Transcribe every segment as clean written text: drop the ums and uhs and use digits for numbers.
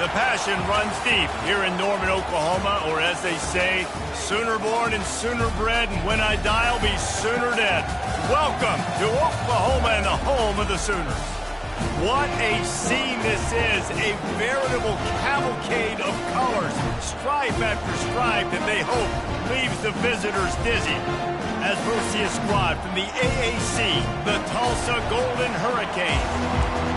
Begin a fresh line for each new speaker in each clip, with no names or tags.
The passion runs deep here in Norman, Oklahoma, or as they say, sooner born and sooner bred, and when I die, I'll be sooner dead. Welcome to Oklahoma and the home of the Sooners. What a scene this is, a veritable cavalcade of colors, stripe after stripe that they hope leaves the visitors dizzy. As versus the squad from the AAC, the Tulsa Golden Hurricanes.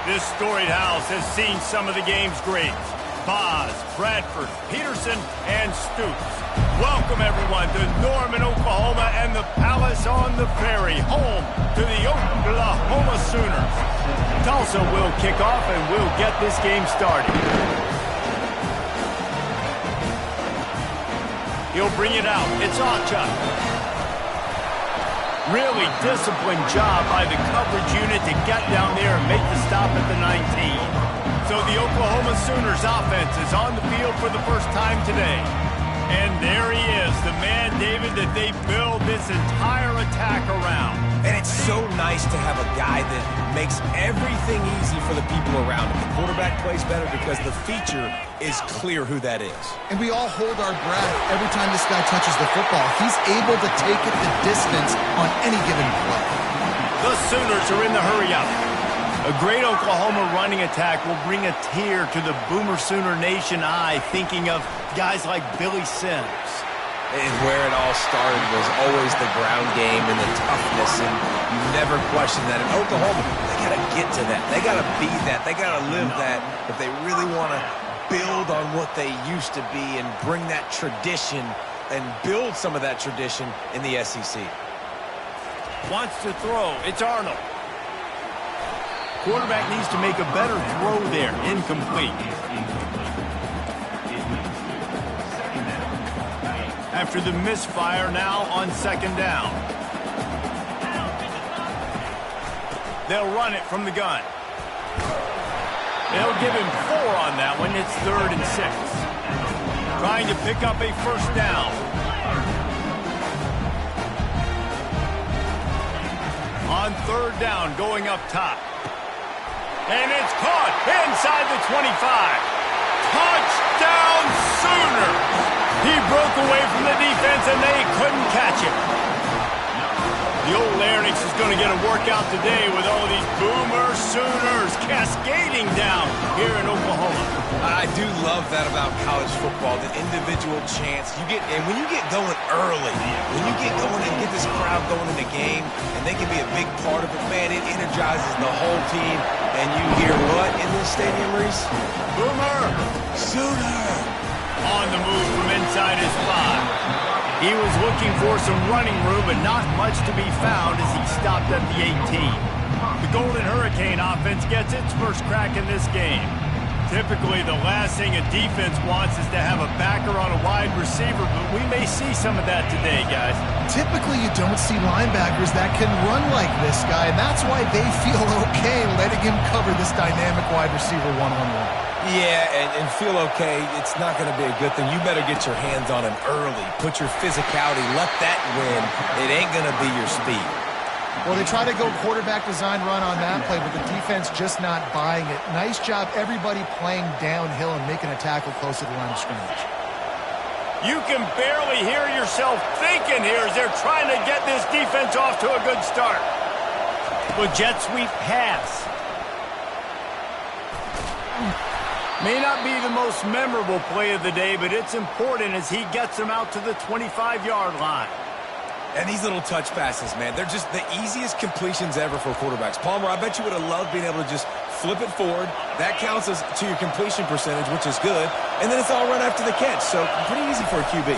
This storied house has seen some of the game's greats. Boz, Bradford, Peterson, and Stoops. Welcome, everyone, to Norman, Oklahoma, and the Palace on the Ferry, home to the Oklahoma Sooners. Tulsa will kick off, and we'll get this game started. He'll bring it out. It's Ochuk. Really disciplined job by the coverage unit to get down there and make the stop at the 19. So the Oklahoma Sooners offense is on the field for the first time today. And there he is, the man, David, that they build this entire attack around.
And it's so nice to have a guy that makes everything easy for the people around him. The quarterback plays better because the feature is clear who that is.
And we all hold our breath every time this guy touches the football. He's able to take it the distance on any given play.
The Sooners are in the hurry-up. A great Oklahoma running attack will bring a tear to the Boomer Sooner Nation eye, thinking of guys like Billy Sims.
And where it all started was always the ground game and the toughness, and you never question that. In Oklahoma, they got to get to that. They got to be that. They got to live that if they really want to build on what they used to be and bring that tradition and build some of that tradition in the SEC.
Wants to throw. It's Arnold. Quarterback needs to make a better throw there. Incomplete. After the misfire, now on second down. They'll run it from the gun. They'll give him 4 on that one. It's 3rd and 6. Trying to pick up a first down. On 3rd down, going up top. And it's caught inside the 25. Touchdown Sooners! He broke away from the defense, and they couldn't catch him. The old Larynx is going to get a workout today with all these Boomer Sooners cascading down here in Oklahoma.
I do love that about college football, the individual chance. And when you get going early, when you get going and get this crowd going in the game, and they can be a big part of it, man, it energizes the whole team. And you hear what in this stadium, Reese?
Boomer
Sooner!
On the move from inside his 5. He was looking for some running room, but not much to be found as he stopped at the 18. The Golden Hurricane offense gets its first crack in this game. Typically, the last thing a defense wants is to have a backer on a wide receiver, but we may see some of that today, guys.
Typically, you don't see linebackers that can run like this guy, and that's why they feel okay letting him cover this dynamic wide receiver one-on-one.
Yeah, and feel okay, it's not going to be a good thing. You better get your hands on him early. Put your physicality, let that win. It ain't going to be your speed.
Well, they try to go quarterback design run on that play, but the defense just not buying it. Nice job, everybody playing downhill and making a tackle close to the line of scrimmage.
You can barely hear yourself thinking here as they're trying to get this defense off to a good start. Well, jet sweep pass. May not be the most memorable play of the day, but it's important as he gets them out to the 25-yard line.
And these little touch passes, man, they're just the easiest completions ever for quarterbacks. Palmer, I bet you would have loved being able to just flip it forward. That counts as to your completion percentage, which is good. And then it's all run after the catch, so pretty easy for a QB.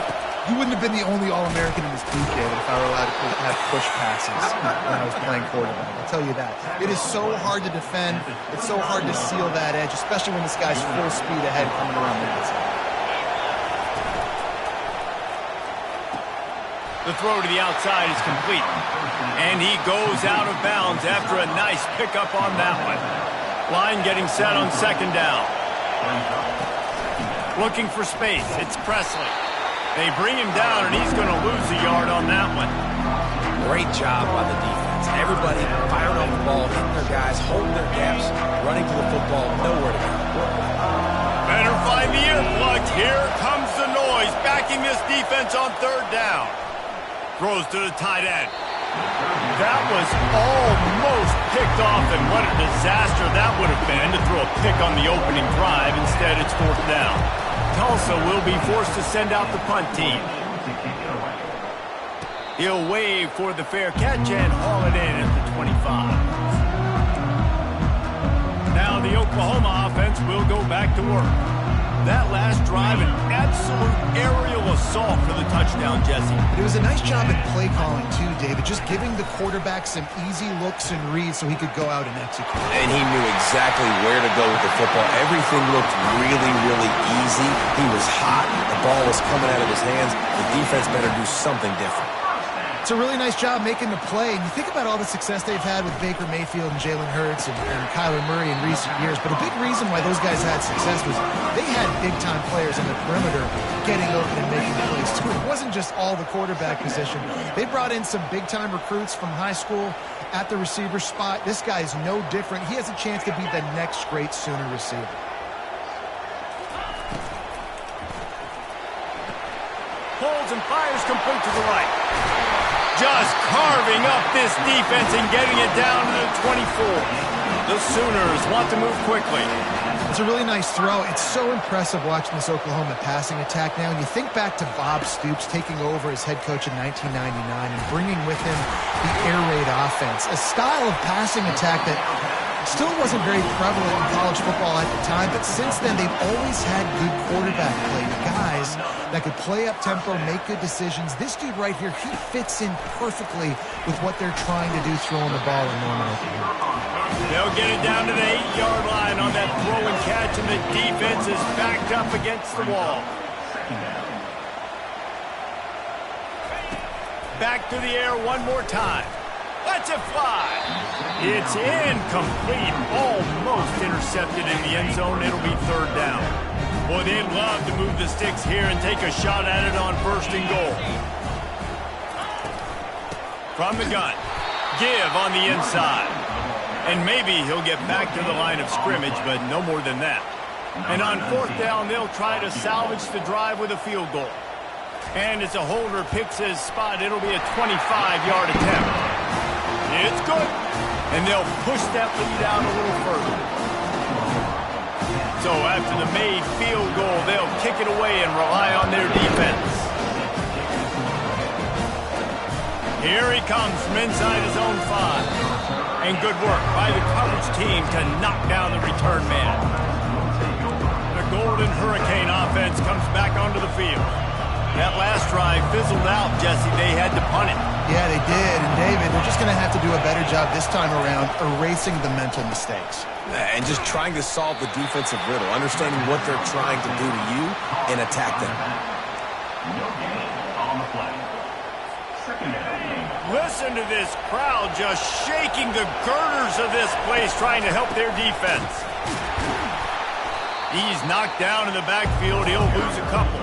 You wouldn't have been the only All-American in this league, David, if I were allowed to have push passes when I was playing quarterback. I'll tell you that. It is so hard to defend. It's so hard to seal that edge, especially when this guy's full speed ahead coming around the outside.
The throw to the outside is complete. And he goes out of bounds after a nice pickup on that one. Line getting set on second down. Looking for space. It's Presley. They bring him down, and he's going to lose a yard on that one.
Great job by the defense. Everybody firing off the ball, hitting their guys, holding their gaps, running to the football, nowhere to go.
Better find the earplugs. Here comes the noise, backing this defense on third down. Throws to the tight end. That was almost picked off, and what a disaster that would have been to throw a pick on the opening drive. Instead, it's fourth down. Tulsa will be forced to send out the punt team. He'll wave for the fair catch and haul it in at the 25. Now the Oklahoma offense will go back to work. That last drive, an absolute aerial assault for the touchdown, Jesse.
It was a nice job in play calling, too, David, just giving the quarterback some easy looks and reads so he could go out and execute.
And he knew exactly where to go with the football. Everything looked really, really easy. He was hot. The ball was coming out of his hands. The defense better do something different.
It's a really nice job making the play. And you think about all the success they've had with Baker Mayfield and Jalen Hurts and Kyler Murray in recent years. But a big reason why those guys had success was they had big-time players on the perimeter getting open and making plays, too. It wasn't just all the quarterback position. They brought in some big-time recruits from high school at the receiver spot. This guy's no different. He has a chance to be the next great Sooner receiver.
Holds and fires complete to the right. Just carving up this defense and getting it down to the 24. The Sooners want to move quickly.
It's a really nice throw. It's so impressive watching this Oklahoma passing attack now. And you think back to Bob Stoops taking over as head coach in 1999 and bringing with him the air raid offense, a style of passing attack that still wasn't very prevalent in college football at the time, but since then they've always had good quarterback play, guys that could play up tempo, make good decisions. This dude right here, he fits in perfectly with what they're trying to do throwing the ball in Norman, Oklahoma.
They'll get it down to the 8-yard line on that throw and catch, and the defense is backed up against the wall. Back to the air one more time. Let's it fly. It's incomplete. Almost intercepted in the end zone. It'll be third down. Boy, they'd love to move the sticks here and take a shot at it on first and goal. From the gun. Give on the inside. And maybe he'll get back to the line of scrimmage, but no more than that. And on fourth down, they'll try to salvage the drive with a field goal. And as a holder picks his spot, it'll be a 25-yard attempt. It's good. And they'll push that lead out a little further. So after the made field goal, they'll kick it away and rely on their defense. Here he comes from inside his own 5. And good work by the coverage team to knock down the return man. The Golden Hurricane offense comes back onto the field. That last drive fizzled out, Jesse. They had to punt it.
Yeah, they did. And David, they're just going to have to do a better job this time around erasing the mental mistakes.
And just trying to solve the defensive riddle, understanding what they're trying to do to you and attack them.
Listen to this crowd just shaking the girders of this place trying to help their defense. He's knocked down in the backfield. He'll lose a couple.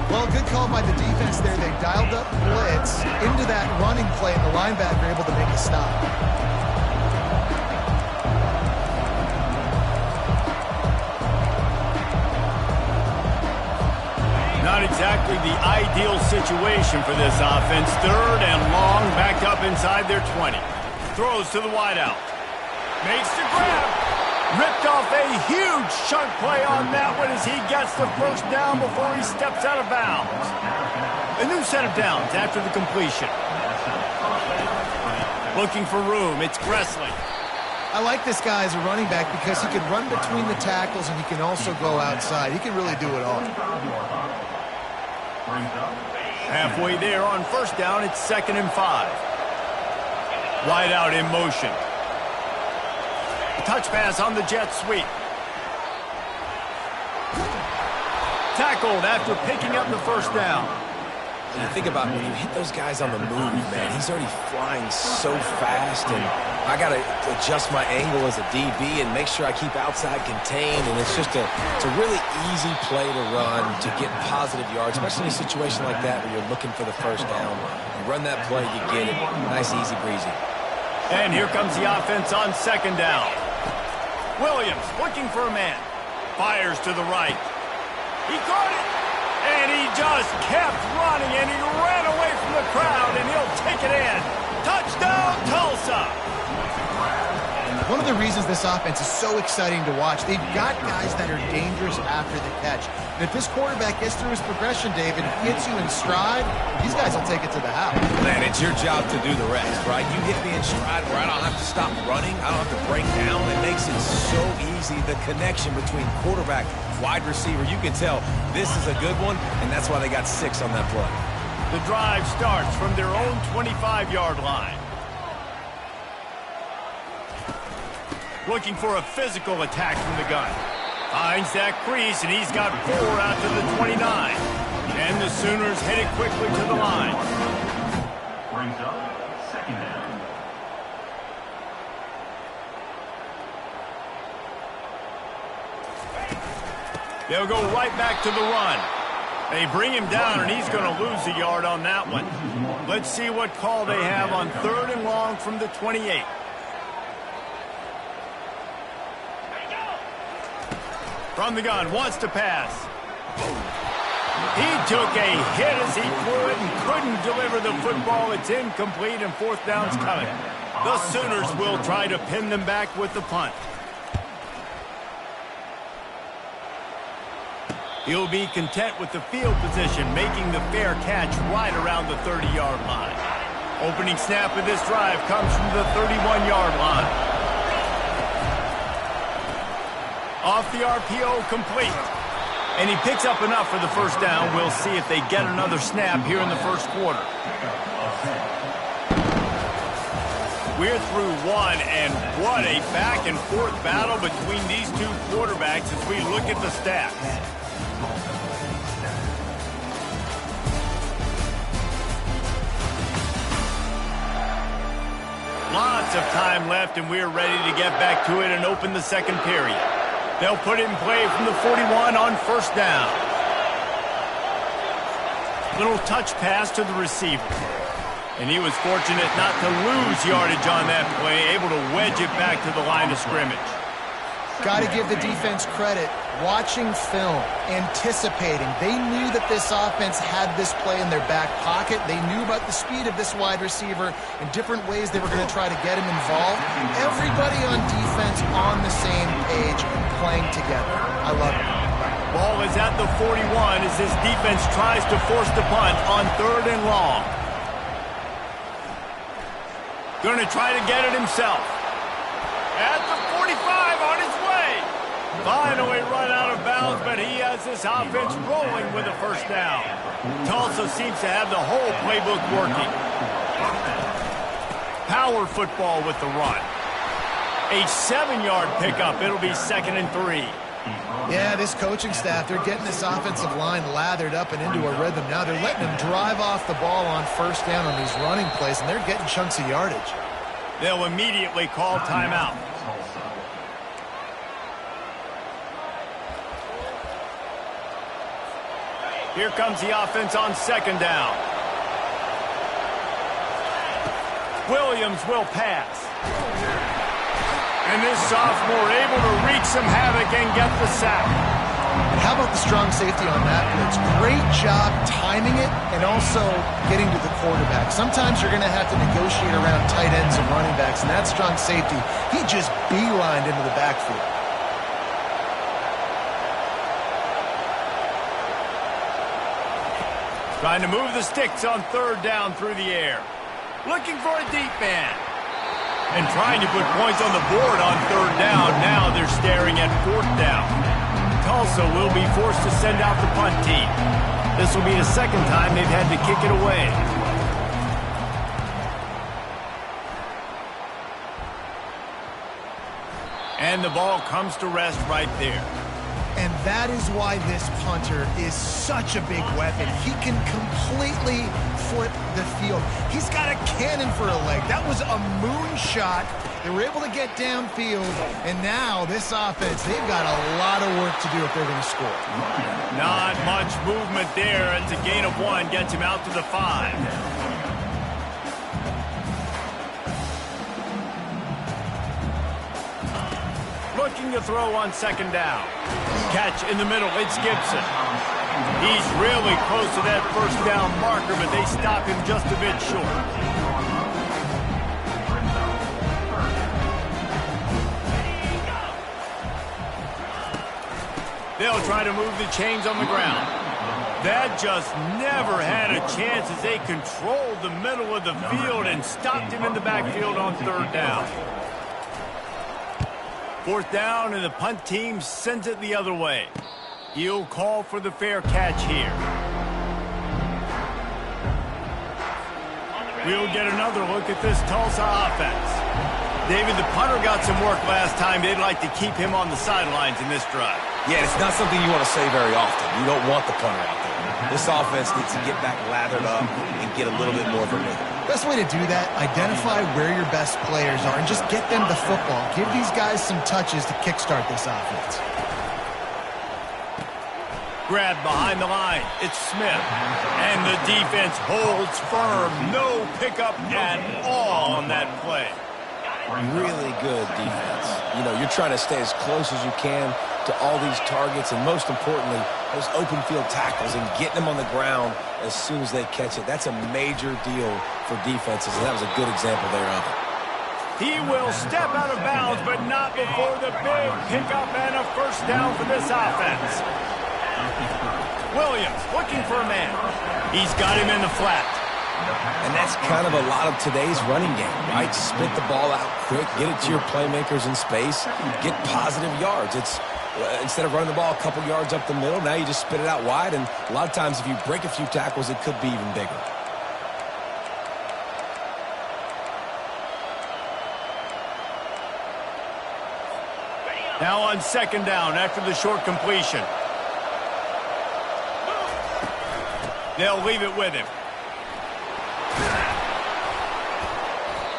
Well, good call by the defense there. They dialed up blitz into that running play, and the linebacker able to make a stop.
Not exactly the ideal situation for this offense. Third and long, back up inside their 20. Throws to the wideout. Makes the grab. Ripped off a huge chunk play on that one as he gets the first down before he steps out of bounds. A new set of downs after the completion. Looking for room, it's Gressley.
I like this guy as a running back because he can run between the tackles and he can also go outside. He can really do it all.
Halfway there on first down, it's 2nd and 5. Wide out in motion. Touch pass on the jet sweep. Tackled after picking up the first down.
And you think about when you hit those guys on the move, man, he's already flying so fast, and I got to adjust my angle as a DB and make sure I keep outside contained, and it's a really easy play to run to get positive yards, especially in a situation like that where you're looking for the first down. You run that play, you get it. Nice, easy breezy.
And here comes the offense on 2nd down. Williams looking for a man. Fires to the right. He caught it. And he just kept running, and he ran away from the crowd, and he'll take it in. Touchdown, Tulsa!
One of the reasons this offense is so exciting to watch, they've got guys that are dangerous after the catch. And if this quarterback gets through his progression, David, hits you in stride, these guys will take it to the house.
Man, it's your job to do the rest, right? You hit me in stride where I don't have to stop running. I don't have to break down. It makes it so easy. The connection between quarterback, wide receiver, you can tell this is a good one, and that's why they got 6 on that play.
The drive starts from their own 25-yard line. Looking for a physical attack from the gun. Finds that crease, and he's got 4 out to the 29. And the Sooners headed quickly to the line.
Brings up 2nd down.
They'll go right back to the run. They bring him down, and he's going to lose a yard on that one. Let's see what call they have on 3rd and long from the 28. From the gun, wants to pass. He took a hit as he threw it and couldn't deliver the football. It's incomplete, and 4th down's coming. The Sooners will try to pin them back with the punt. He'll be content with the field position, making the fair catch right around the 30-yard line. Opening snap of this drive comes from the 31-yard line. Off the RPO, complete. And he picks up enough for the first down. We'll see if they get another snap here in the first quarter. We're through one, and what a back-and-forth battle between these two quarterbacks as we look at the stats. Lots of time left, and we're ready to get back to it and open the second period. They'll put it in play from the 41 on first down. Little touch pass to the receiver. And he was fortunate not to lose yardage on that play, able to wedge it back to the line of scrimmage.
Got to give the defense credit. Watching film, anticipating. They knew that this offense had this play in their back pocket. They knew about the speed of this wide receiver and different ways they were going to try to get him involved. Everybody on defense on the same page, playing together. I love it.
Ball is at the 41 as this defense tries to force the punt on 3rd and long. Going to try to get it himself. At the 45 on his way. Finally run out of bounds, but he has this offense rolling with a first down. Tulsa seems to have the whole playbook working. Power football with the run. A 7-yard pickup. It'll be 2nd and 3.
Yeah, this coaching staff, they're getting this offensive line lathered up and into a rhythm now. They're letting them drive off the ball on first down on these running plays, and they're getting chunks of yardage.
They'll immediately call timeout. Here comes the offense on 2nd down. Williams will pass. And this sophomore able to wreak some havoc and get the sack.
And how about the strong safety on that blitz? Great job timing it and also getting to the quarterback. Sometimes you're going to have to negotiate around tight ends and running backs, and that strong safety, he just beelined into the backfield.
Trying to move the sticks on third down through the air. Looking for a deep man. And trying to put points on the board on third down. Now they're staring at fourth down. Tulsa will be forced to send out the punt team. This will be the second time they've had to kick it away. And the ball comes to rest right there.
And that is why this punter is such a big weapon. He can completely flip the field. He's got a cannon for a leg. That was a moonshot. They were able to get downfield, and now this offense, they've got a lot of work to do if they're going to score.
Not much movement there. It's a gain of 1, gets him out to the 5. Looking to throw on second down. Catch in the middle, it's Gibson. He's really close to that first down marker, but they stop him just a bit short. They'll try to move the chains on the ground. That just never had a chance as they controlled the middle of the field and stopped him in the backfield on third down. Fourth down, and the punt team sends it the other way. He'll call for the fair catch here. We'll get another look at this Tulsa offense. David, the punter got some work last time. They'd like to keep him on the sidelines in this drive.
Yeah, it's not something you want to say very often. You don't want the punter out there. This offense needs to get back lathered up and get a little bit more of a rhythm.
Best way to do that, identify where your best players are and just get them the football. Give these guys some touches to kickstart this offense.
Grab behind the line. It's Smith. And the defense holds firm. No pickup at all on that play.
Really good defense. You know, you're trying to stay as close as you can to all these targets, and most importantly, those open field tackles and getting them on the ground as soon as they catch it. That's a major deal for defenses, and that was a good example there of it.
He will step out of bounds, but not before the big pickup and a first down for this offense. Williams looking for a man. He's got him in the flat.
And that's kind of a lot of today's running game, right? Spit the ball out quick, get it to your playmakers in space, get positive yards. It's instead of running the ball a couple yards up the middle, now you just spit it out wide, and a lot of times if you break a few tackles, it could be even bigger.
Now on second down after the short completion. They'll leave it with him.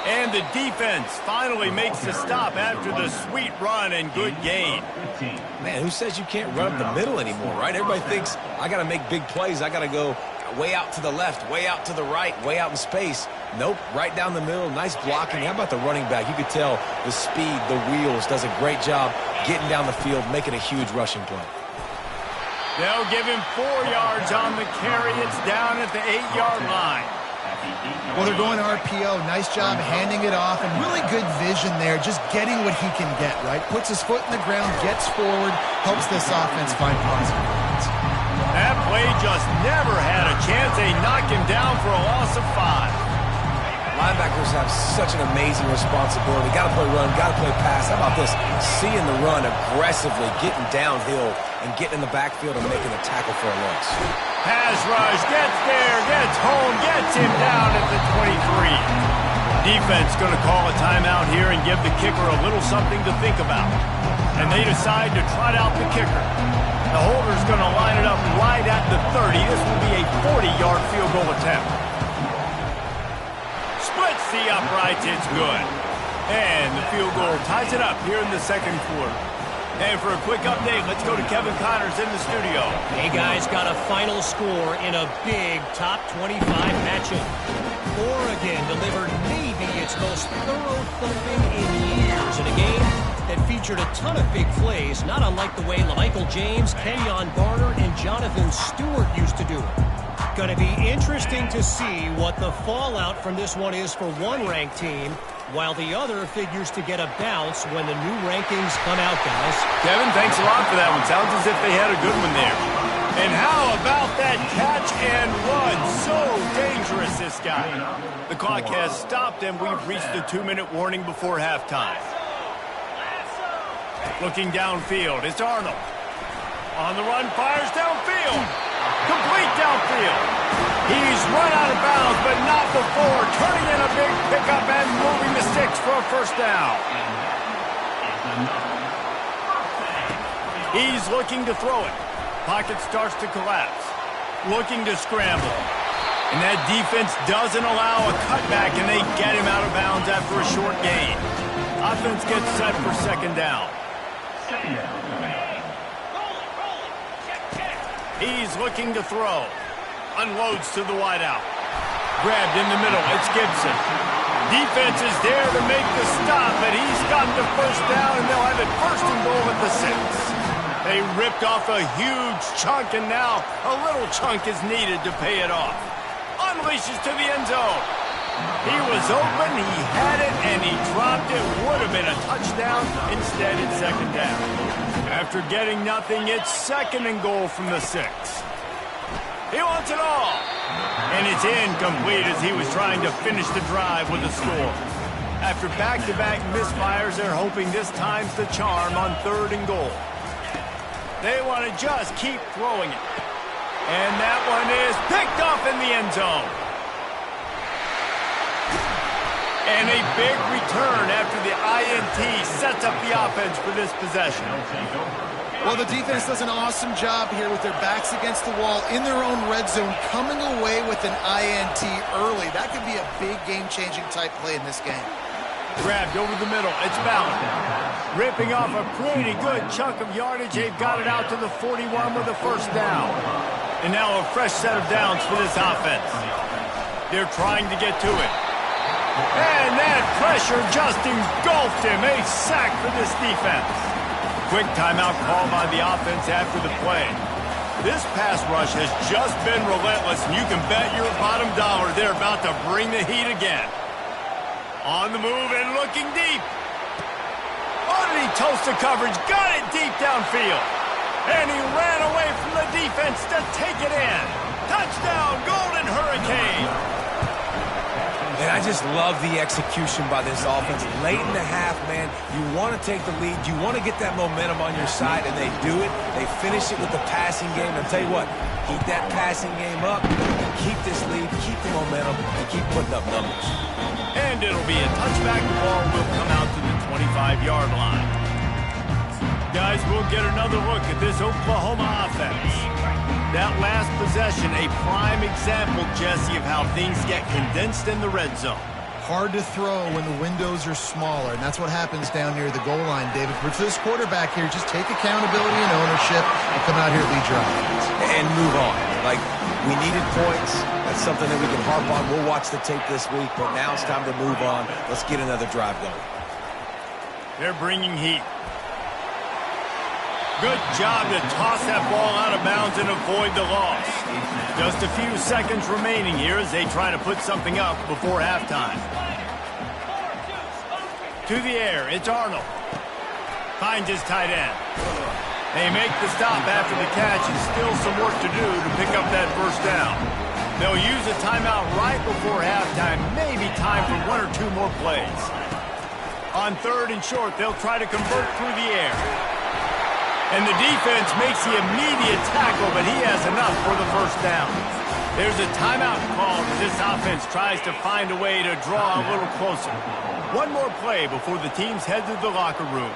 And the defense finally makes the stop after the sweet run and good gain.
Man, who says you can't run up the middle anymore, right? Everybody thinks, I got to make big plays. I got to go way out to the left, way out to the right, way out in space. Nope, right down the middle, nice blocking. How about the running back? You could tell the speed, the wheels, does a great job getting down the field, making a huge rushing play.
They'll give him 4 yards on the carry. It's down at the 8-yard line.
Well, they're going RPO. Nice job handing it off, and really good vision there, just getting what he can get, right? Puts his foot in the ground, gets forward, helps this offense find positive points.
That play just never had a chance. They knock him down for a loss of 5.
Linebackers have such an amazing responsibility. Got to play run, got to play pass. How about this? Seeing the run aggressively, getting downhill, and getting in the backfield and making a tackle for a loss.
Pass rush, gets there, gets home, gets him down at the 23. Defense going to call a timeout here and give the kicker a little something to think about. And they decide to trot out the kicker. The holder's going to line it up right at the 30. This will be a 40-yard field goal attempt. Splits the uprights, it's good. And the field goal ties it up here in the second quarter. And for a quick update, let's go to Kevin Connors in the studio.
Hey, guys, got a final score in a big top 25 matchup. Oregon delivered maybe its most thorough thumping in years in a game that featured a ton of big plays, not unlike the way LaMichael James, Kenyon Barner, and Jonathan Stewart used to do it. Going to be interesting to see what the fallout from this one is for one ranked team, while the other figures to get a bounce when the new rankings come out, guys.
Kevin, thanks a lot for that one. Sounds as if they had a good one there. And how about that catch and run? So dangerous, this guy. The clock has stopped, and we've reached the 2-minute warning before halftime. Looking downfield, it's Arnold. On the run, fires downfield. Complete downfield. He's run out of bounds, but not before turning in a big pickup and moving the sticks for a first down. He's looking to throw it. Pocket starts to collapse. Looking to scramble. And that defense doesn't allow a cutback, and they get him out of bounds after a short gain. Offense gets set for second down. He's looking to throw. Unloads to the wideout. Grabbed in the middle. It's Gibson. Defense is there to make the stop, but he's got the first down, and they'll have it first and goal at the 6. They ripped off a huge chunk, and now a little chunk is needed to pay it off. Unleashes to the end zone. He was open, he had it, and he dropped it. Would have been a touchdown. Instead, it's second down. After getting nothing, it's second and goal from the 6. He wants it all. And it's incomplete as he was trying to finish the drive with a score. After back-to-back misfires, they're hoping this time's the charm on third and goal. They want to just keep throwing it. And that one is picked off in the end zone. And a big return after the INT sets up the offense for this possession.
Well, the defense does an awesome job here with their backs against the wall in their own red zone, coming away with an INT early. That could be a big game-changing type play in this game.
Grabbed over the middle. It's Ballard. Ripping off a pretty good chunk of yardage. They've got it out to the 41 with a first down. And now a fresh set of downs for this offense. They're trying to get to it. And that pressure just engulfed him. A sack for this defense. Quick timeout call by the offense after the play. This pass rush has just been relentless, and you can bet your bottom dollar they're about to bring the heat again. On the move and looking deep. Underneath Tulsa coverage, got it deep downfield. And he ran away from the defense to take it in. Touchdown, Golden Hurricane.
And I just love the execution by this offense. Late in the half, man, you want to take the lead. You want to get that momentum on your side, and they do it. They finish it with the passing game. I'll tell you what, keep that passing game up, keep this lead, keep the momentum, and keep putting up numbers.
And it'll be a touchback. The ball will come out to the 25-yard line. Guys, we'll get another look at this Oklahoma offense. That last possession, a prime example, Jesse, of how things get condensed in the red zone.
Hard to throw when the windows are smaller, and that's what happens down near the goal line, David. But for this quarterback here, just take accountability and ownership and come out here and lead your offense.
And move on. Like, we needed points. That's something that we can harp on. We'll watch the tape this week, but now it's time to move on. Let's get another drive going.
They're bringing heat. Good job to toss that ball out of bounds and avoid the loss. Just a few seconds remaining here as they try to put something up before halftime. To the air, it's Arnold. Finds his tight end. They make the stop after the catch, and still some work to do to pick up that first down. They'll use a timeout right before halftime, maybe time for one or two more plays. On third and short, they'll try to convert through the air. And the defense makes the immediate tackle, but he has enough for the first down. There's a timeout called as this offense tries to find a way to draw a little closer. One more play before the teams head to the locker rooms.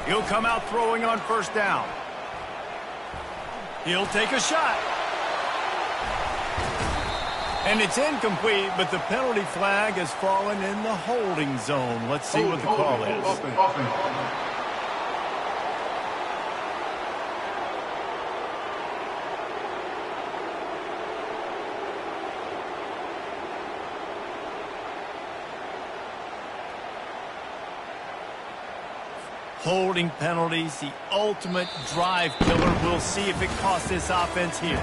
He'll come out throwing on first down. He'll take a shot. And it's incomplete, but the penalty flag has fallen in the holding zone. Let's see what the call is. Holding penalties, the ultimate drive killer. We'll see if it costs this offense here.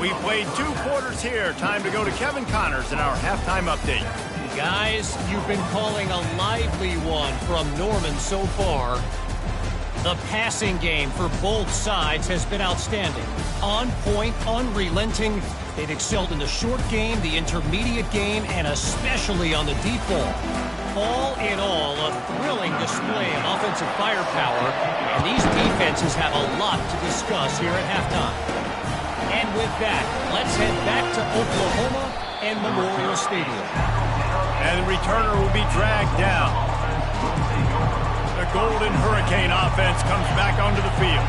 We played 2 quarters here. Time to go to Kevin Connors in our halftime update.
Guys, you've been calling a lively one from Norman so far. The passing game for both sides has been outstanding. On point, unrelenting. They've excelled in the short game, the intermediate game, and especially on the deep ball. All in all, a thrilling display of offensive firepower, and these defenses have a lot to discuss here at halftime. And with that, let's head back to Oklahoma and Memorial Stadium.
And the returner will be dragged down. The Golden Hurricane offense comes back onto the field.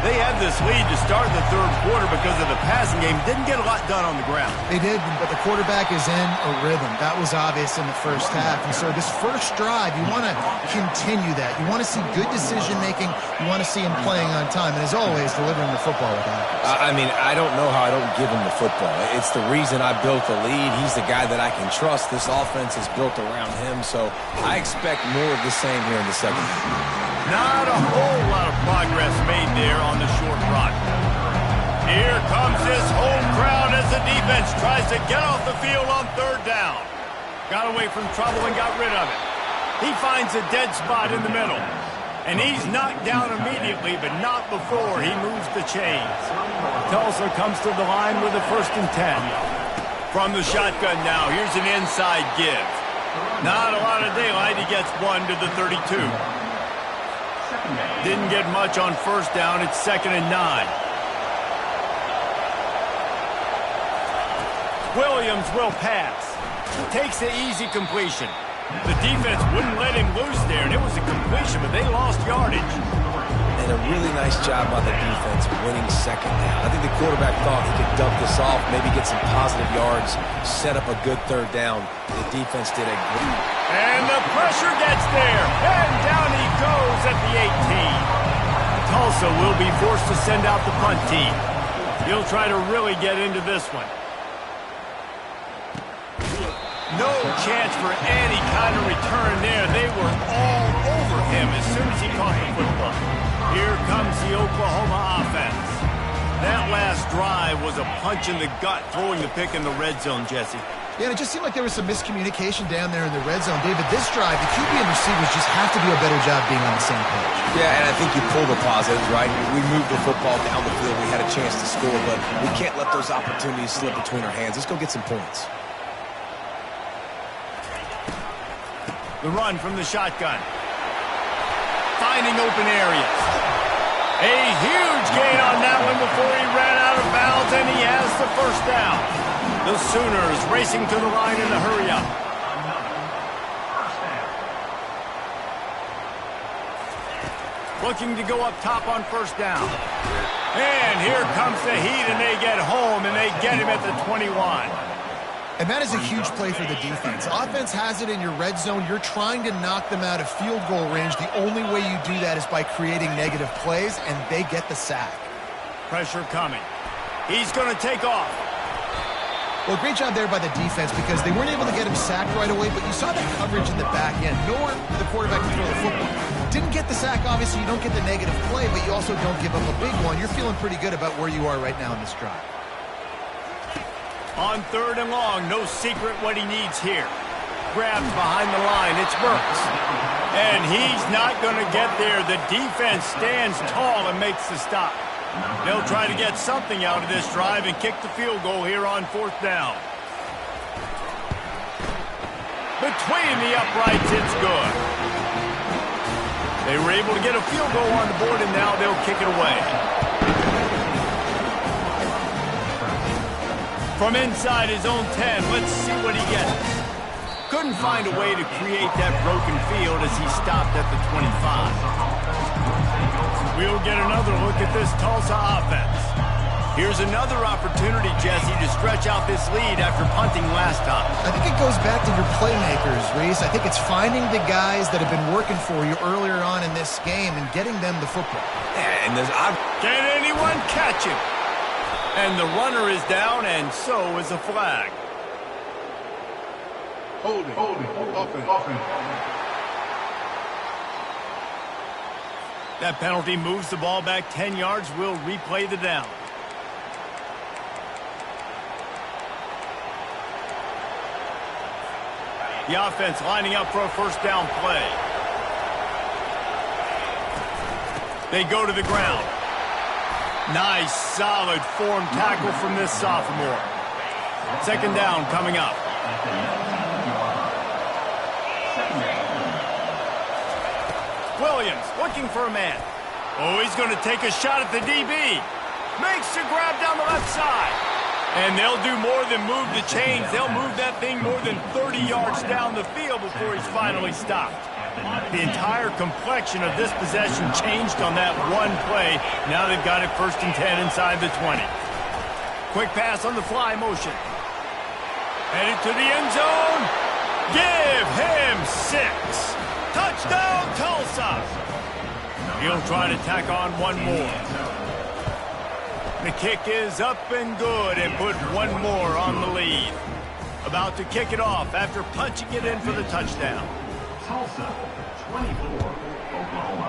They had this lead to start the third quarter because of the passing game. Didn't get a lot done on the ground.
They did, but the quarterback is in a rhythm. That was obvious in the first half. And so this first drive, you want to continue that. You want to see good decision-making. You want to see him playing on time. And as always, delivering the football with accuracy.
I mean, I don't know how I don't give him the football. It's the reason I built the lead. He's the guy that I can trust. This offense is built around him. So I expect more of the same here in the second half.
Not a whole lot of progress made there on the short run. Here comes this home crowd as the defense tries to get off the field on third down. Got away from trouble and got rid of it. He finds a dead spot in the middle. And he's knocked down immediately, but not before he moves the chains. Tulsa comes to the line with a 1st and 10. From the shotgun now, here's an inside give. Not a lot of daylight. He gets one to the 32. Didn't get much on 1st down. It's 2nd and 9. Williams will pass. Takes the easy completion. The defense wouldn't let him loose there, and it was a completion, but they lost yardage.
And a really nice job by the defense winning 2nd down. I think the quarterback thought he could dump this off, maybe get some positive yards, set up a good 3rd down. The defense did a great.
And the pressure gets there, and down he goes at the 18. Tulsa will be forced to send out the punt team. He'll try to really get into this one. No chance for any kind of return there. They were all over him as soon as he caught the football. Here comes the Oklahoma offense. That last drive was a punch in the gut, throwing the pick in the red zone, Jesse.
Yeah, and it just seemed like there was some miscommunication down there in the red zone. David, this drive, the QB and receivers just have to do a better job being on the same page.
Yeah, and I think you pull the positives, right? We moved the football down the field. We had a chance to score, but we can't let those opportunities slip between our hands. Let's go get some points.
The run from the shotgun. Finding open areas. A huge gain on that one before he ran out of bounds, and he has the 1st down. The Sooners racing to the line in a hurry-up. Looking to go up top on 1st down. And here comes the heat, and they get home, and they get him at the 21.
And that is a huge play for the defense. Offense has it in your red zone. You're trying to knock them out of field goal range. The only way you do that is by creating negative plays, and they get the sack.
Pressure coming. He's going to take off.
Well, great job there by the defense because they weren't able to get him sacked right away, but you saw that coverage in the back end. Nowhere for the quarterback to throw the football. Didn't get the sack, obviously. You don't get the negative play, but you also don't give up a big one. You're feeling pretty good about where you are right now in this drive.
On 3rd and long, no secret what he needs here. Grabs behind the line, it's Burks. And he's not going to get there. The defense stands tall and makes the stop. They'll try to get something out of this drive and kick the field goal here on 4th down. Between the uprights, it's good. They were able to get a field goal on the board, and now they'll kick it away. From inside his own 10, let's see what he gets. Couldn't find a way to create that broken field as he stopped at the 25. We'll get another look at this Tulsa offense. Here's another opportunity, Jesse, to stretch out this lead after punting last time.
I think it goes back to your playmakers, Reese. I think it's finding the guys that have been working for you earlier on in this game and getting them the football.
And
Can anyone catch him? And the runner is down, and so is a flag.
Holding. Offense.
That penalty moves the ball back 10 yards. We'll replay the down. The offense lining up for a 1st down play. They go to the ground. Nice, solid form tackle from this sophomore. Second down coming up. Williams looking for a man. Oh, he's going to take a shot at the DB. Makes the grab down the left side. And they'll do more than move the chains. They'll move that thing more than 30 yards down the field before he's finally stopped. The entire complexion of this possession changed on that one play. Now they've got it 1st and 10 inside the 20. Quick pass on the fly motion. Headed to the end zone. Give him 6. Touchdown, Tulsa. He'll try to tack on one more. The kick is up and good and put one more on the lead. About to kick it off after punching it in for the touchdown.
Tulsa, 24, Oklahoma,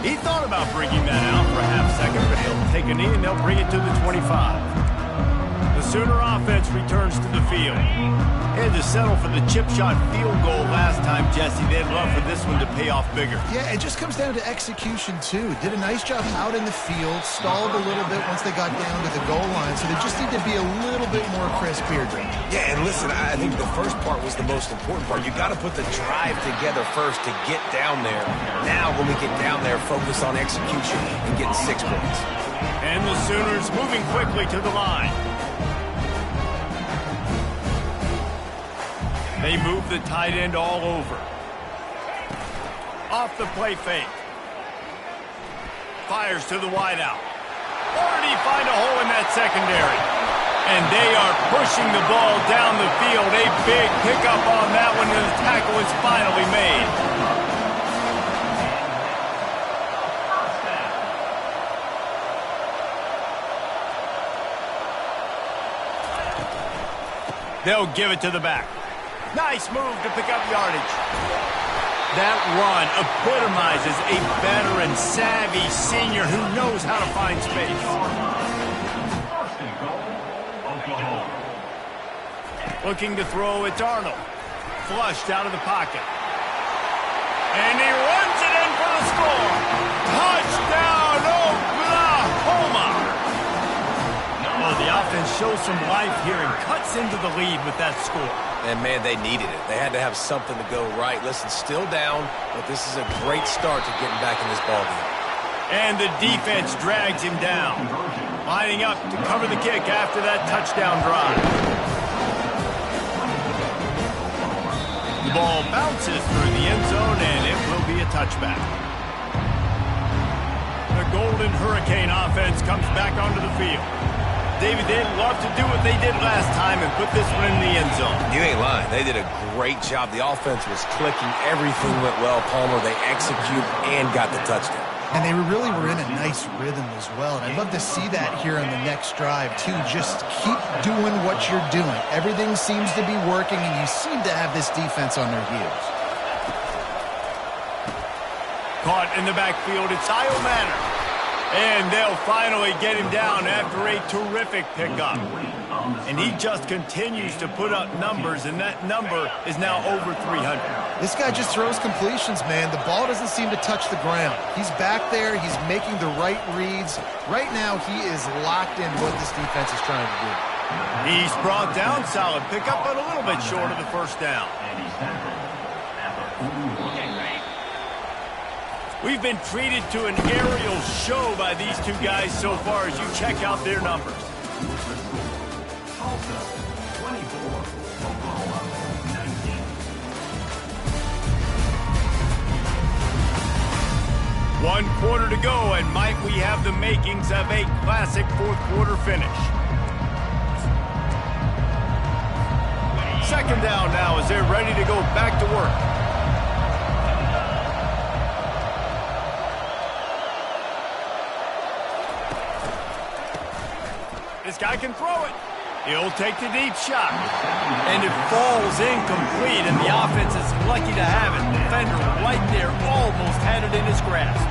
13.
He thought about bringing that out for a half second, but he'll take a knee and they'll bring it to the 25. The Sooner offense returns to the field. They had to settle for the chip shot field goal last time, Jesse. They'd love for this one to pay off bigger.
Yeah, it just comes down to execution, too. Did a nice job out in the field, stalled a little bit once they got down to the goal line, so they just need to be a little bit more crisp here, Greg.
Yeah, and listen, I think the first part was the most important part. You got to put the drive together first to get down there. Now, when we get down there, focus on execution and getting 6 points.
And the Sooners moving quickly to the line. They move the tight end all over. Off the play fake. Fires to the wideout. Already find a hole in that secondary. And they are pushing the ball down the field. A big pickup on that one, and the tackle is finally made. They'll give it to the back. Nice move to pick up yardage. That run epitomizes a veteran, savvy senior who knows how to find space.
First and goal, Oklahoma.
Looking to throw, it's Arnold. Flushed out of the pocket. And he runs it in for the score. Touchdown, Oklahoma! Oh, the offense shows some life here and cuts into the lead with that score.
And, man, they needed it. They had to have something to go right. Listen, still down, but this is a great start to getting back in this ballgame.
And the defense drags him down. Lining up to cover the kick after that touchdown drive. The ball bounces through the end zone, and it will be a touchback. The Golden Hurricane offense comes back onto the field. David, they'd love to do what they did last time and put this one in the end zone.
You ain't lying. They did a great job. The offense was clicking. Everything went well, Palmer. They executed and got the touchdown.
And they really were in a nice rhythm as well. And I'd love to see that here on the next drive, too. Just keep doing what you're doing. Everything seems to be working, and you seem to have this defense on their heels.
Caught in the backfield, it's Io Manor. And they'll finally get him down after a terrific pickup. And he just continues to put up numbers, and that number is now over 300.
This guy just throws completions, man. The ball doesn't seem to touch the ground. He's back there. He's making the right reads. Right now, he is locked in what this defense is trying to do.
He's brought down solid pickup, but a little bit short of the first down. We've been treated to an aerial show by these two guys so far as you check out their numbers.
Tulsa, 24, Oklahoma, 19.
One quarter to go, and might we have the makings of a classic fourth-quarter finish. Second down now as they're ready to go back to work. This guy can throw it. He'll take the deep shot. And it falls incomplete, and the offense is lucky to have it. The defender right there almost had it in his grasp.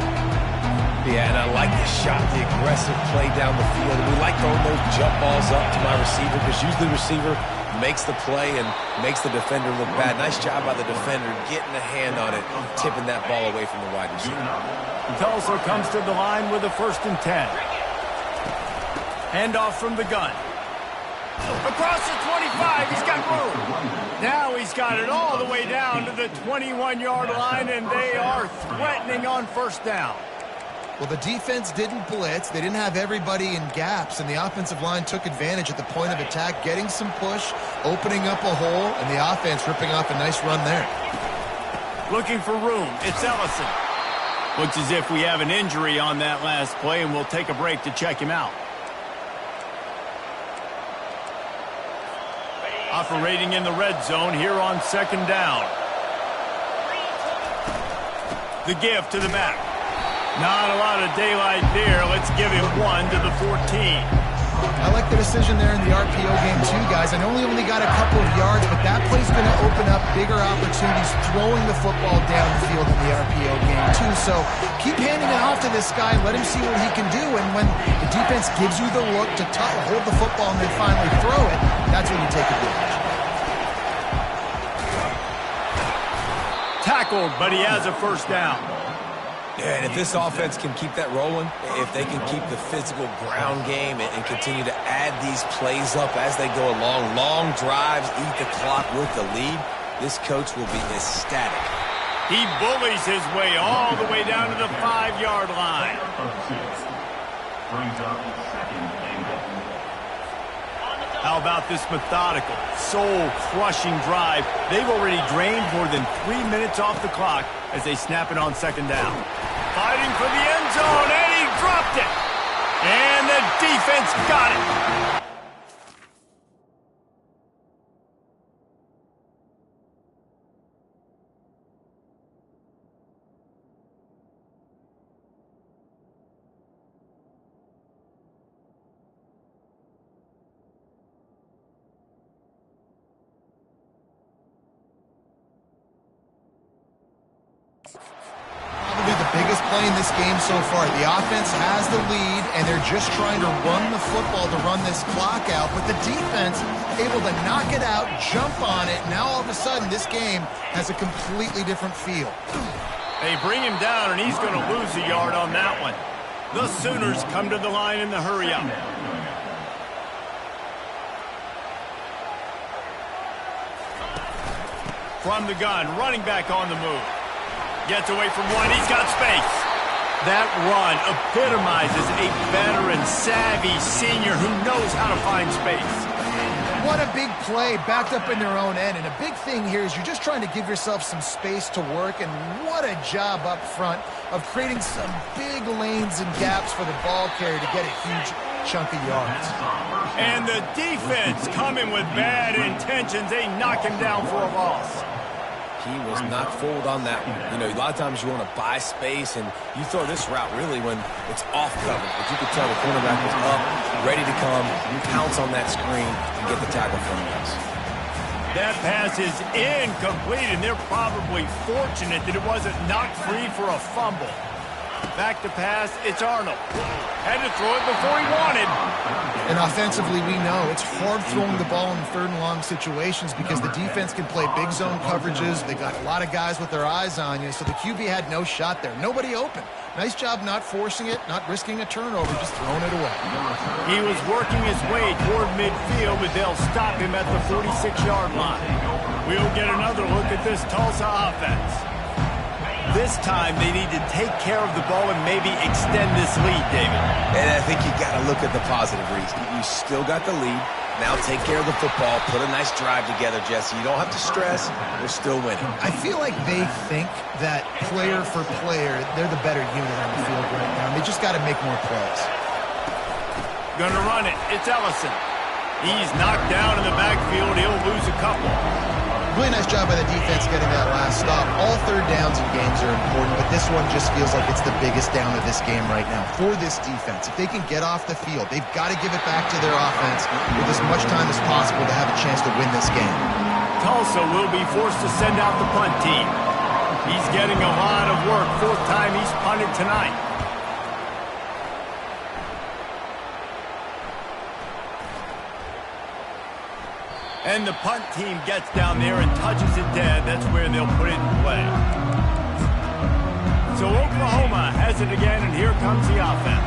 Yeah, and I like the shot, the aggressive play down the field. We like throwing those jump balls up to my receiver because usually the receiver makes the play and makes the defender look bad. Nice job by the defender getting a hand on it, tipping that ball away from the wide receiver.
Tulsa comes to the line with a 1st and 10. Handoff from the gun. Across the 25, he's got room. Now he's got it all the way down to the 21-yard line, and they are threatening on 1st down.
Well, the defense didn't blitz. They didn't have everybody in gaps, and the offensive line took advantage at the point of attack, getting some push, opening up a hole, and the offense ripping off a nice run there.
Looking for room. It's Ellison. Looks as if we have an injury on that last play, and we'll take a break to check him out. Operating in the red zone here on 2nd down. The give to the back. Not a lot of daylight there. Let's give him 1 to the 14.
I like the decision there in the RPO game too, guys. I know he only got a couple of yards, but that play's going to open up bigger opportunities throwing the football down the field in the RPO game too. So keep handing it off to this guy, let him see what he can do, and when the defense gives you the look to hold the football and then finally throw it, that's when you take advantage.
Tackled, but he has a 1st down.
Yeah, and if this offense can keep that rolling, if they can keep the physical ground game and continue to add these plays up as they go along, long drives, eat the clock with the lead, this coach will be ecstatic.
He bullies his way all the way down to the 5-yard line.
Brings up 2nd and goal.
How about this methodical, soul-crushing drive? They've already drained more than 3 minutes off the clock as they snap it on 2nd down. Fighting for the end zone, and he dropped it. And the defense got it.
Probably the biggest play in this game so far. The offense has the lead, and they're just trying to run the football to run this clock out, but the defense able to knock it out, jump on it. Now all of a sudden this game has a completely different feel.
They bring him down, and he's going to lose a yard on that one. The Sooners come to the line in the hurry-up. From the gun, running back on the move. Gets away from one. He's got space. That run epitomizes a veteran, savvy senior who knows how to find space.
What a big play, backed up in their own end. And a big thing here is you're just trying to give yourself some space to work. And what a job up front of creating some big lanes and gaps for the ball carrier to get a huge chunk of yards.
And the defense coming with bad intentions. They knock him down for a loss.
He was not fooled on that one. You know, a lot of times you want to buy space, and you throw this route really when it's off cover. But you could tell the cornerback was up, ready to come, pounce on that screen, and get the tackle from us.
That pass is incomplete, and they're probably fortunate that it wasn't knocked free for a fumble. Back to pass, it's Arnold. Had to throw it before he wanted.
And offensively, we know it's hard throwing the ball in 3rd and long situations because the defense can play big zone coverages. They got a lot of guys with their eyes on you, so the QB had no shot there. Nobody open. Nice job not forcing it, not risking a turnover, just throwing it away.
He was working his way toward midfield, but they'll stop him at the 46-yard line. We'll get another look at this Tulsa offense. This time, they need to take care of the ball and maybe extend this lead, David.
And I think you got to look at the positive reason. You still got the lead. Now take care of the football. Put a nice drive together, Jesse. You don't have to stress. We're still winning.
I feel like they think that player for player, they're the better unit on the field right now. And they just got to make more plays.
Gonna run it. It's Ellison. He's knocked down in the backfield. He'll lose a couple.
Really nice job by the defense getting that last stop. All 3rd downs in games are important, but this one just feels like it's the biggest down of this game right now for this defense. If they can get off the field, they've got to give it back to their offense with as much time as possible to have a chance to win this game.
Tulsa will be forced to send out the punt team. He's getting a lot of work. 4th time he's punted tonight. And the punt team gets down there and touches it dead. That's where they'll put it in play. So Oklahoma has it again, and here comes the offense.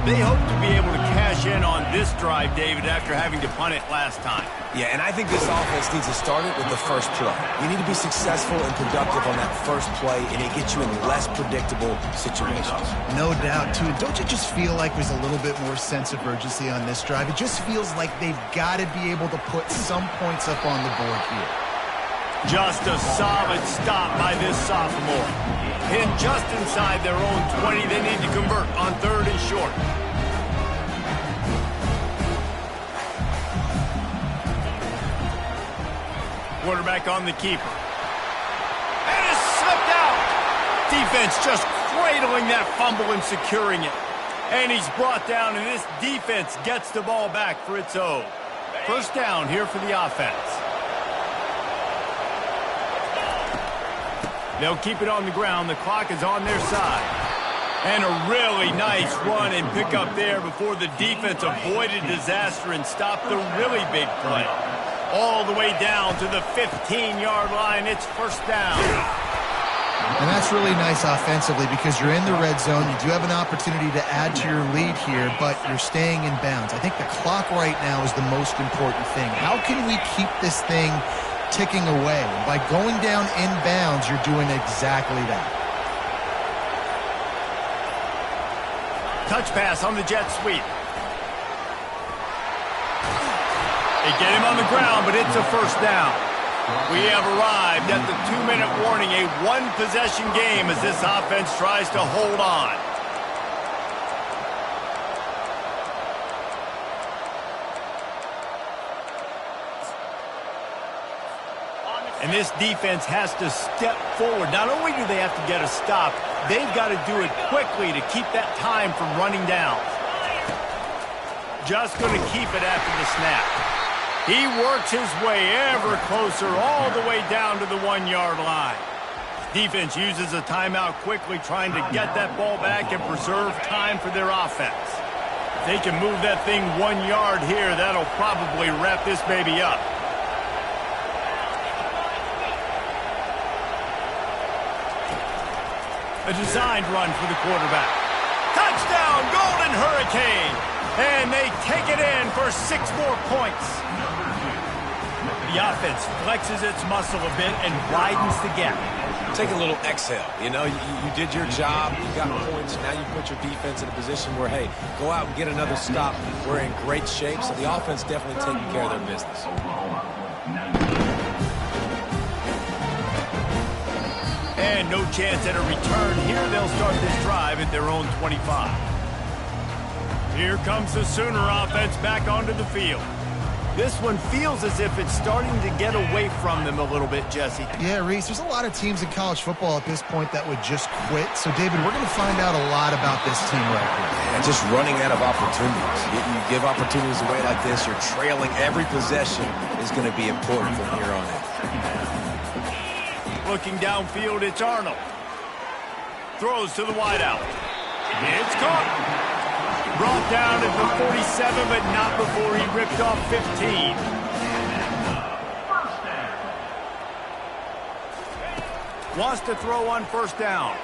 They hope to be able to cash in on this drive, David, after having to punt it last time.
Yeah, and I think this offense needs to start it with the first play. You need to be successful and productive on that first play, and it gets you in less predictable situations.
No doubt, too. Don't you just feel like there's a little bit more sense of urgency on this drive? It just feels like they've got to be able to put some points up on the board here.
Just a solid stop by this sophomore. Pinned just inside their own 20. They need to convert on 3rd and short. Quarterback on the keeper. And it's slipped out. Defense just cradling that fumble and securing it. And he's brought down, and this defense gets the ball back for its own. First down here for the offense. They'll keep it on the ground. The clock is on their side. And a really nice run and pick up there before the defense avoided disaster and stopped the really big play. All the way down to the 15-yard line. It's first down.
And that's really nice offensively because you're in the red zone. You do have an opportunity to add to your lead here, but you're staying in bounds. I think the clock right now is the most important thing. How can we keep this thing ticking away? By going down in bounds, you're doing exactly that.
Touch pass on the jet sweep. They get him on the ground, but it's a first down. We have arrived at the 2-minute warning, a one-possession game as this offense tries to hold on. And this defense has to step forward. Not only do they have to get a stop, they've got to do it quickly to keep that time from running down. Just going to keep it after the snap. He works his way ever closer all the way down to the 1-yard line. Defense uses a timeout quickly, trying to get that ball back and preserve time for their offense. If they can move that thing 1 yard here, that'll probably wrap this baby up. A designed run for the quarterback. Touchdown, Golden Hurricane! And they take it in for 6 more points. The offense flexes its muscle a bit and widens the gap.
Take a little exhale. You know, you did your job. You got points. Now you put your defense in a position where, hey, go out and get another stop. We're in great shape, so the offense definitely taking care of their business.
And no chance at a return here. They'll start this drive at their own 25. Here comes the Sooner offense back onto the field. This one feels as if it's starting to get away from them a little bit, Jesse.
Yeah, Reese, there's a lot of teams in college football at this point that would just quit. So, David, we're going to find out a lot about this team right here.
And just running out of opportunities. You give opportunities away like this, you're trailing. Every possession is going to be important from here on out.
Looking downfield, it's Arnold. Throws to the wideout. It's caught. Brought down at the 47, but not before he ripped off 15. Wants to throw on first down.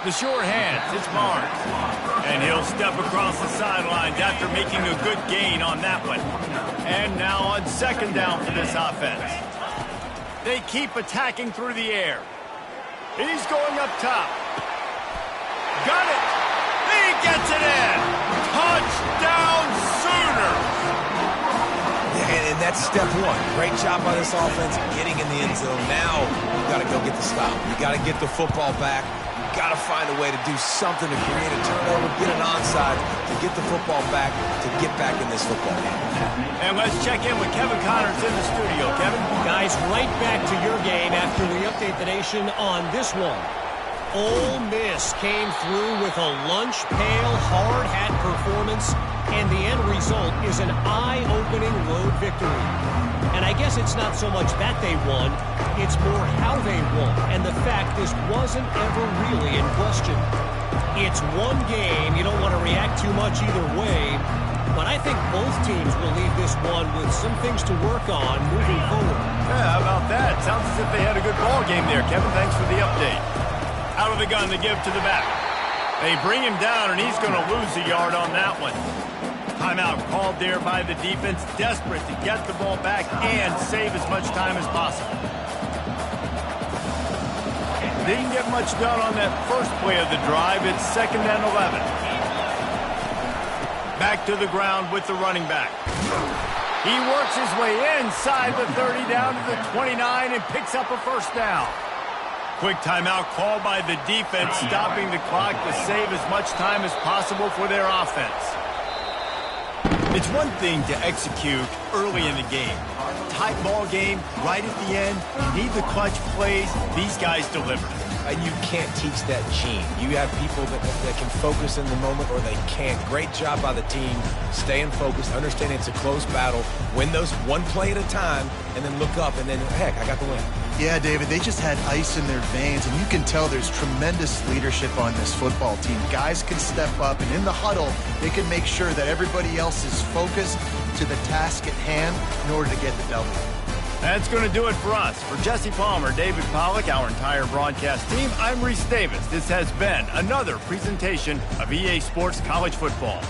The sure hands, it's Barnes. And he'll step across the sidelines after making a good gain on that one. And now on second down for this offense. They keep attacking through the air. He's going up top. Got it. He gets it in. Touchdown Sooners.
Yeah, and that's step one. Great job by this offense getting in the end zone. Now you got to go get the stop. You got to get the football back. You got to find a way to do something to create a turnover, get an onside, to get the football back, to get back in this football game.
And let's check in with Kevin Connors in the studio. Kevin?
Guys, right back to your game after we update the nation on this one. Ole Miss came through with a lunch pail, hard hat performance, and the end result is an eye-opening road victory. And I guess it's not so much that they won, it's more how they won, and the fact this wasn't ever really in question. It's one game, you don't want to react too much either way, But I think both teams will leave this one with some things to work on moving forward.
Yeah, how about that? Sounds as if they had a good ball game there, Kevin. Thanks for the update. Out of the gun to give to the back. They bring him down, and he's going to lose a yard on that one. Timeout called there by the defense, desperate to get the ball back and save as much time as possible. Didn't get much done on that first play of the drive. It's 2nd and 11. Back to the ground with the running back. He works his way inside the 30 down to the 29 and picks up a first down. Quick timeout called by the defense, stopping the clock to save as much time as possible for their offense. It's one thing to execute early in the game. Tight ball game, right at the end. You need the clutch plays. These guys deliver.
And you can't teach that gene. You have people that can focus in the moment or they can't. Great job by the team, staying focused, understanding it's a close battle, win those one play at a time, and then look up and then, heck, I got the win.
Yeah, David, they just had ice in their veins, and you can tell there's tremendous leadership on this football team. Guys can step up, and in the huddle, they can make sure that everybody else is focused to the task at hand in order to get the W.
That's going to do it for us. For Jesse Palmer, David Pollack, our entire broadcast team, I'm Reese Davis. This has been another presentation of EA Sports College Football.